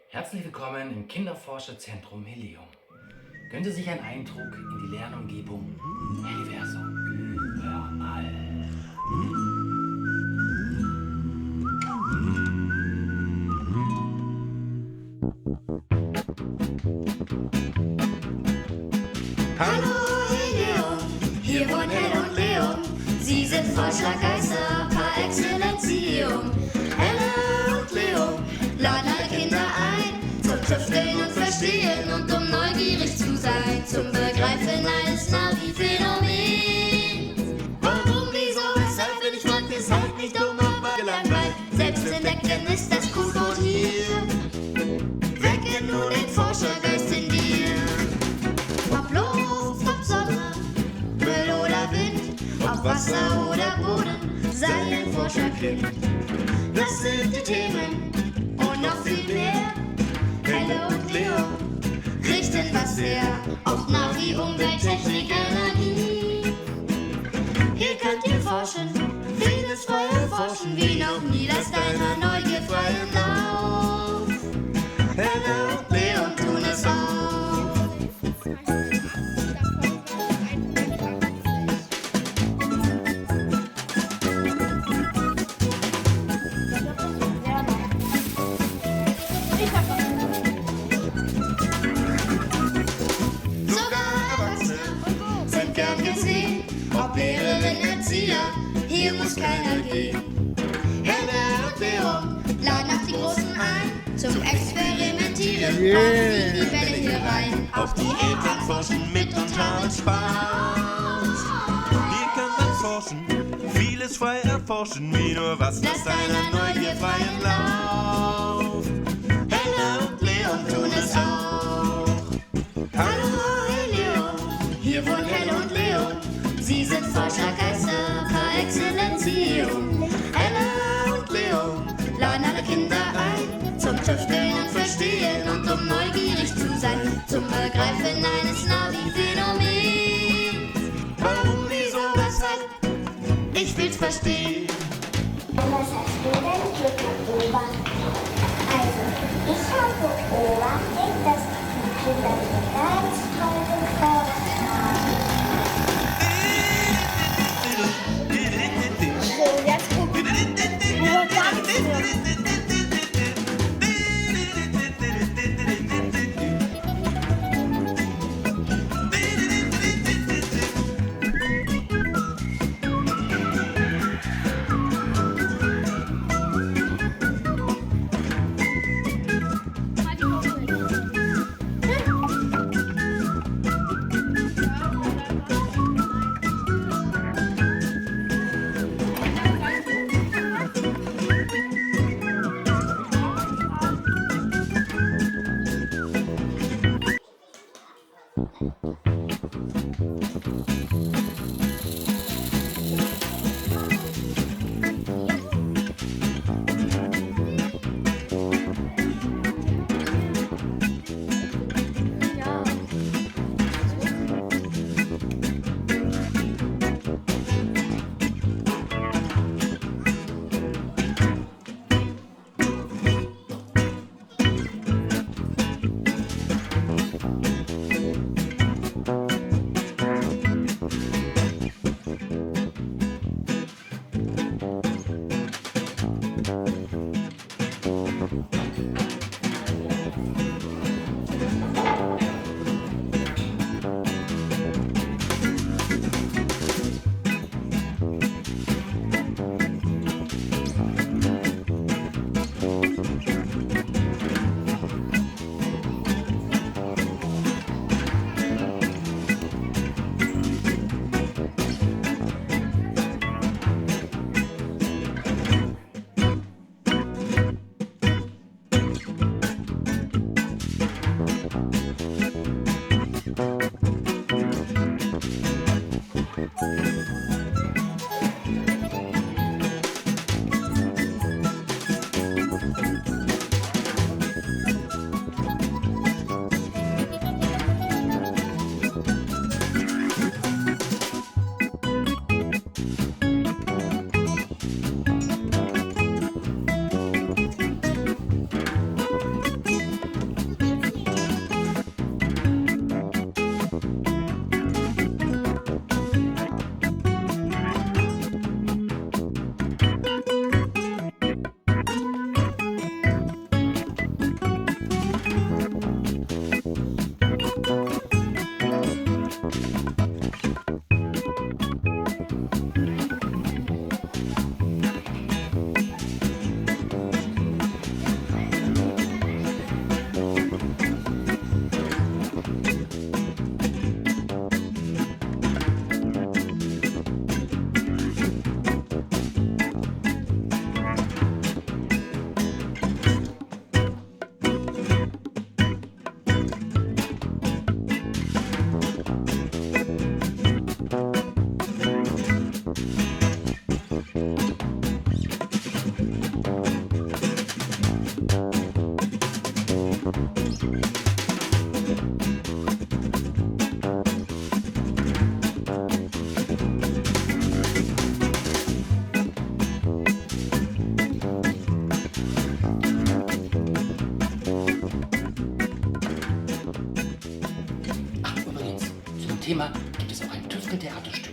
Herzlich willkommen im Kinderforscher-Zentrum HELLEUM. Gönnen Sie sich einen Eindruck in die Lernumgebung Helliversum, überall. Hallo HELLEUM, hier wohnt Helle und Leon. Sie sind Forschergeister par Exzellenzium. Helle und Leon laden alle Kinder ein zum Tüfteln und Verstehen und um neugierig zu sein, zum Begreifen eines Navi-Phänomens. Warum, wieso, weshalb, wenn ich frag, ist halt nicht dumm, aber gelangweilt. Selbst entdecken ist das Codewort hier. Wecke nur den Forschergeist in dir. Ob Luft, ob Sonne, Müll oder Wind, ob Wasser oder Boden, sei ein Forscherkind. Das sind die Themen und noch viel mehr. Helle und Leon richten was her, auf Navi, Umwelt, Technik, Energie. Hier könnt ihr forschen, vieles frei erforschen, wie noch nie, lasst deiner Neugier freien Lauf. Helle und Leon tun es auch. Lehrerin, Erzieher, hier muss keiner gehen. Helle und Leon laden nach die Großen ein zum Experimentieren. Werfen die Bälle hier rein. Auch die Eltern forschen mit und haben Spaß. Hier kann man forschen, vieles frei erforschen, wie nur was Lass deiner Neugier freien Lauf. Helle und Leon tun es auch. Hallo HELLEUM, hier wohnen Helle und Leon. Sie sind Forschergeister par Exzellenzium. Helle und Leon laden alle Kinder ein zum Tüfteln und Verstehen und um neugierig zu sein, zum Begreifen eines Navi-Phänomens. Warum, wieso, weshalb? Ich will's verstehen. Was hast du denn beobachtet? Also, ich habe beobachtet, dass die Kinder so ganz toll geforscht haben. So, jetzt gucken wir nur ganz kurz. Thema gibt es auch ein Tüfteltheaterstück